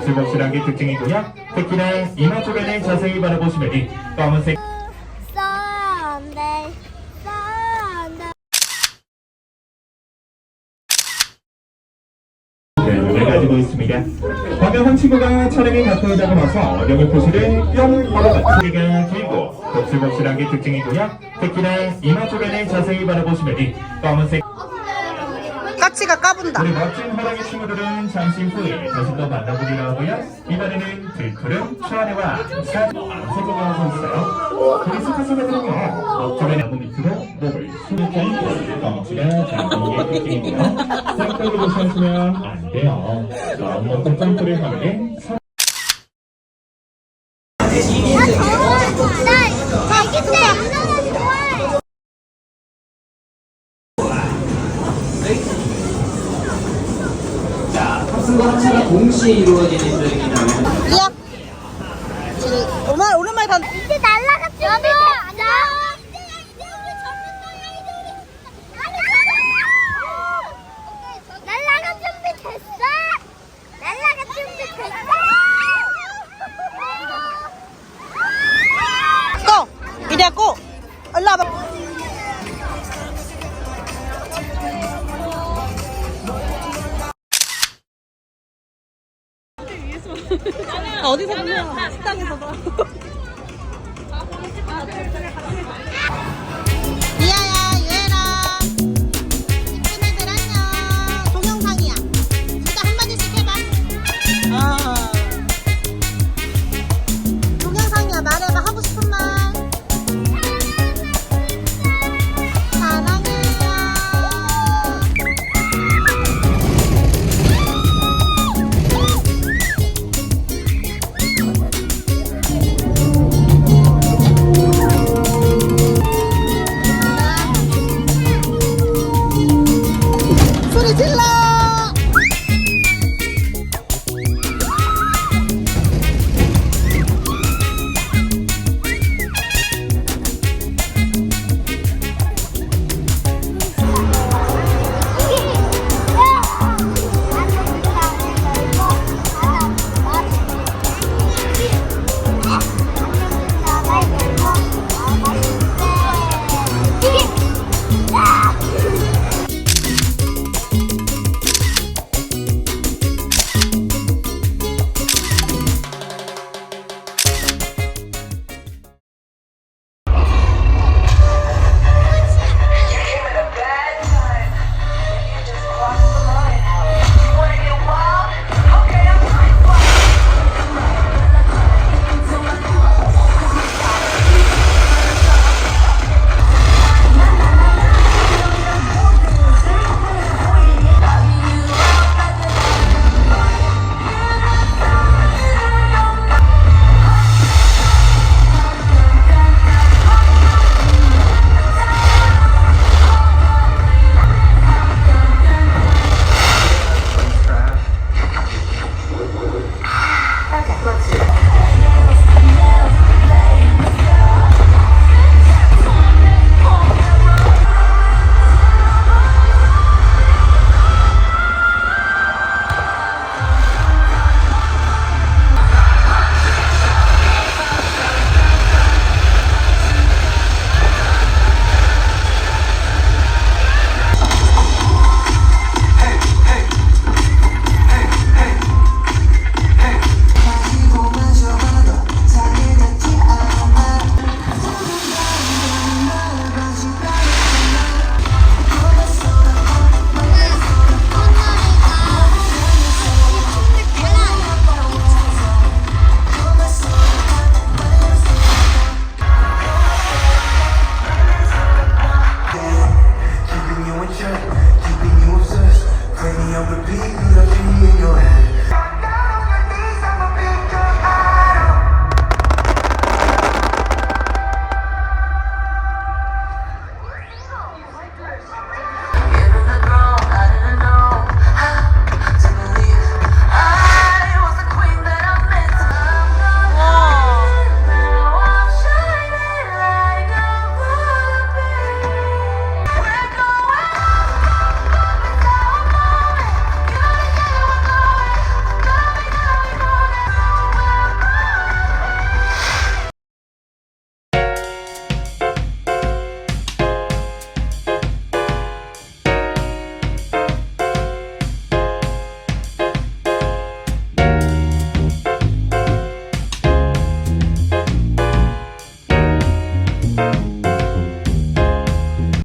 거칠거칠한 게 특징이고요. 특히나 이마 주변을 자세히 바라보시면 이 검은색 눈을 가지고 있습니다. 방금 한 친구가 촬영에 가까워다가 나서 어령의 표시를 뿅 걸어가 크기가 길고 거칠거칠한 게 특징이고요. 특히나 이마 주변을 자세히 바라보시면 이 검은색 까치가 까분다. 우리 멋진 호랑이 친구들은 잠시 후에 다시 또 만나보기로 하고요. 이번에는 들푸른 추아래와 암색을 하고 있어요. 우리 스카스가들은요, 목줄의 나무 밑으로 목을 숨고 덩치가 작은 게 특징이고요. 쌍꺼풀을 보시면 안 돼요. 너무 높은 점프를 하면 탑승과 하차가 동시에 이루어지는 트랙이라면 이야. 오랜만에 단. 이제 날라갔지. 여보, 앉아. 날라갈 준비 됐어. 날라갈 준비 됐어. 고! 이리야 고! 일로 와봐. 어디서 보냐? 식당에서도.